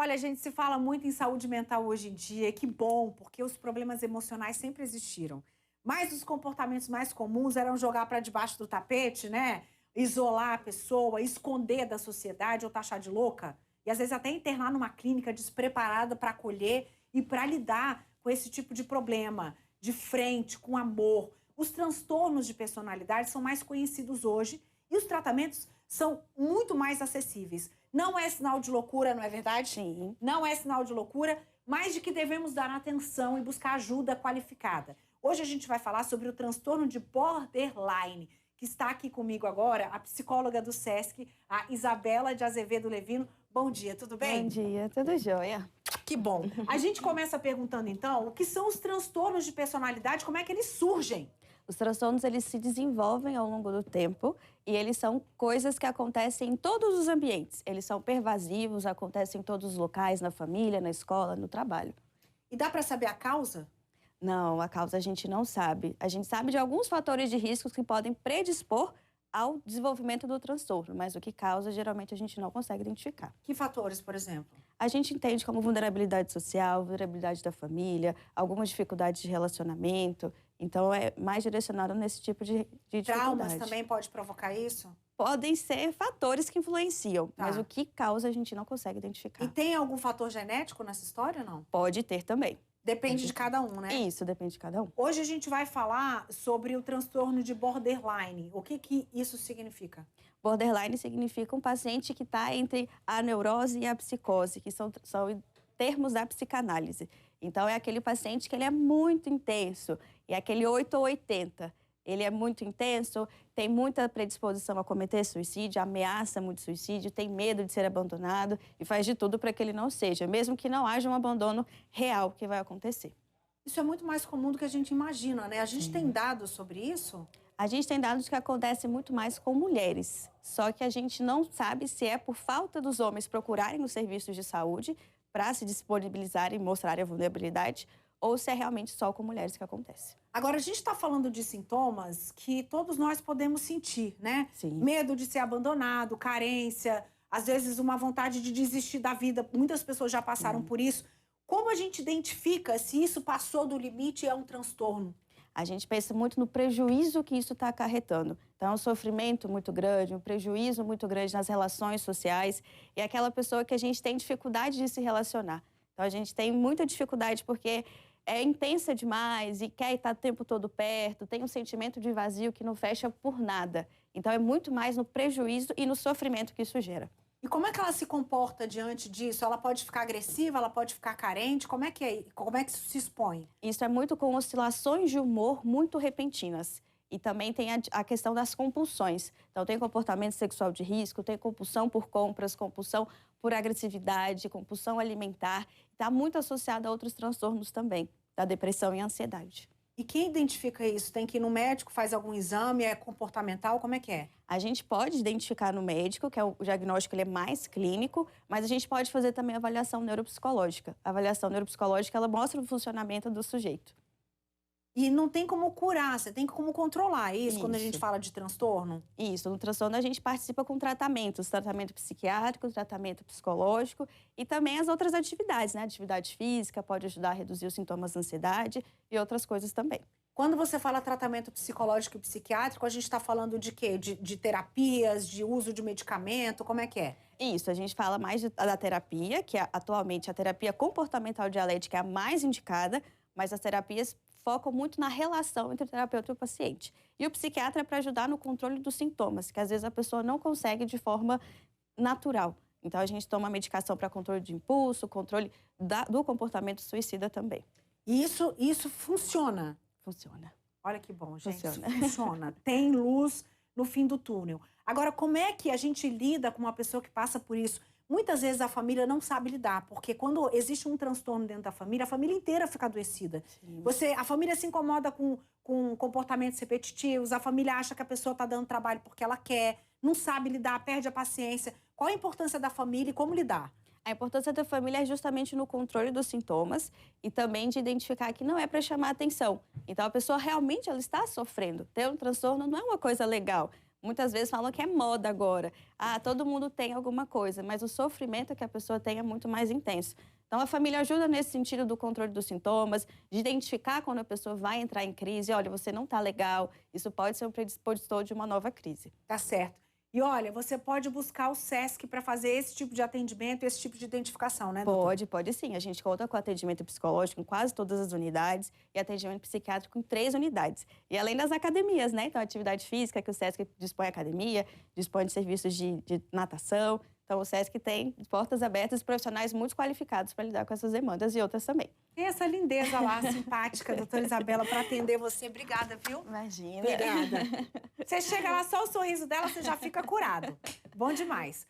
Olha, gente, se fala muito em saúde mental hoje em dia, que bom, porque os problemas emocionais sempre existiram. Mas os comportamentos mais comuns eram jogar para debaixo do tapete, né? Isolar a pessoa, esconder da sociedade ou taxar de louca. E às vezes até internar numa clínica despreparada para acolher e para lidar com esse tipo de problema, de frente, com amor. Os transtornos de personalidade são mais conhecidos hoje e os tratamentos são muito mais acessíveis. Não é sinal de loucura, não é verdade? Sim. Não é sinal de loucura, mas de que devemos dar atenção e buscar ajuda qualificada. Hoje a gente vai falar sobre o transtorno de borderline, que está aqui comigo agora, a psicóloga do SESC, a Isabela de Azevedo Levino. Bom dia, tudo bem? Bom dia, tudo jóia. Que bom. A gente começa perguntando, então, o que são os transtornos de personalidade, como é que eles surgem? Os transtornos, eles se desenvolvem ao longo do tempo e eles são coisas que acontecem em todos os ambientes. Eles são pervasivos, acontecem em todos os locais, na família, na escola, no trabalho. E dá para saber a causa? Não, a causa a gente não sabe. A gente sabe de alguns fatores de risco que podem predispor ao desenvolvimento do transtorno, mas o que causa, geralmente, a gente não consegue identificar. Que fatores, por exemplo? A gente entende como vulnerabilidade social, vulnerabilidade da família, algumas dificuldades de relacionamento. Então, é mais direcionado nesse tipo de dificuldade. Traumas também pode provocar isso? Podem ser fatores que influenciam, Tá. mas o que causa a gente não consegue identificar. E tem algum fator genético nessa história ou não? Pode ter também. Depende de cada um, né? Isso, depende de cada um. Hoje a gente vai falar sobre o transtorno de borderline. O que isso significa? Borderline significa um paciente que está entre a neurose e a psicose, que são termos da psicanálise. Então, é aquele paciente que ele é muito intenso, é aquele 8 ou 80. Ele é muito intenso, tem muita predisposição a cometer suicídio, ameaça muito suicídio, tem medo de ser abandonado e faz de tudo para que ele não seja, mesmo que não haja um abandono real que vai acontecer. Isso é muito mais comum do que a gente imagina, né? A gente tem dados sobre isso? A gente tem dados que acontecem muito mais com mulheres, só que a gente não sabe se é por falta dos homens procurarem os serviços de saúde para se disponibilizarem e mostrarem a vulnerabilidade, ou se é realmente só com mulheres que acontece. Agora, a gente está falando de sintomas que todos nós podemos sentir, né? Sim. Medo de ser abandonado, carência, às vezes uma vontade de desistir da vida. Muitas pessoas já passaram por isso. Como a gente identifica se isso passou do limite e é um transtorno? A gente pensa muito no prejuízo que isso está acarretando. Então, é um sofrimento muito grande, um prejuízo muito grande nas relações sociais. E é aquela pessoa que a gente tem dificuldade de se relacionar. Então, a gente tem muita dificuldade porque é intensa demais e quer estar o tempo todo perto, tem um sentimento de vazio que não fecha por nada. Então, é muito mais no prejuízo e no sofrimento que isso gera. E como é que ela se comporta diante disso? Ela pode ficar agressiva, ela pode ficar carente? Como é que isso se expõe? Isso é muito com oscilações de humor muito repentinas. E também tem a questão das compulsões. Então, tem comportamento sexual de risco, tem compulsão por compras, compulsão por agressividade, compulsão alimentar. Está muito associado a outros transtornos também, da depressão e ansiedade. E quem identifica isso? Tem que ir no médico, faz algum exame, é comportamental? Como é que é? A gente pode identificar no médico, que é o diagnóstico ele é mais clínico, mas a gente pode fazer também avaliação neuropsicológica. A avaliação neuropsicológica ela mostra o funcionamento do sujeito. E não tem como curar, você tem como controlar isso quando a gente Isso. fala de transtorno? Isso, no transtorno a gente participa com tratamentos, tratamento psiquiátrico, tratamento psicológico e também as outras atividades, né? Atividade física pode ajudar a reduzir os sintomas da ansiedade e outras coisas também. Quando você fala tratamento psicológico e psiquiátrico, a gente está falando de quê? De terapias, de uso de medicamento, como é que é? Isso, a gente fala mais da terapia, que atualmente a terapia comportamental dialética é a mais indicada, mas as terapias focam muito na relação entre o terapeuta e o paciente. E o psiquiatra é para ajudar no controle dos sintomas, que às vezes a pessoa não consegue de forma natural. Então, a gente toma medicação para controle de impulso, controle do comportamento suicida também. E isso funciona? Funciona. Olha que bom, gente. Funciona. Funciona. Tem luz no fim do túnel. Agora, como é que a gente lida com uma pessoa que passa por isso? Muitas vezes a família não sabe lidar, porque quando existe um transtorno dentro da família, a família inteira fica adoecida. A família se incomoda com comportamentos repetitivos, a família acha que a pessoa está dando trabalho porque ela quer, não sabe lidar, perde a paciência. Qual a importância da família e como lidar? A importância da família é justamente no controle dos sintomas e também de identificar que não é para chamar atenção. Então, a pessoa realmente ela está sofrendo. Ter um transtorno não é uma coisa legal, Muitas vezes falam que é moda agora. Ah, todo mundo tem alguma coisa, mas o sofrimento que a pessoa tem é muito mais intenso. Então, a família ajuda nesse sentido do controle dos sintomas, de identificar quando a pessoa vai entrar em crise. Olha, você não está legal, isso pode ser um predispositor de uma nova crise. Tá certo. E olha, você pode buscar o SESC para fazer esse tipo de atendimento, esse tipo de identificação, né, doutora? Pode sim. A gente conta com atendimento psicológico em quase todas as unidades e atendimento psiquiátrico em 3 unidades. E além das academias, né? Então, atividade física, que o SESC dispõe de academia, dispõe de serviços de natação. Então, o SESC tem portas abertas e profissionais muito qualificados para lidar com essas demandas e outras também. Tem essa lindeza lá, simpática, doutora Isabela, para atender você. Obrigada, viu? Imagina. Obrigada. Você chega lá, só o sorriso dela, você já fica curado. Bom demais.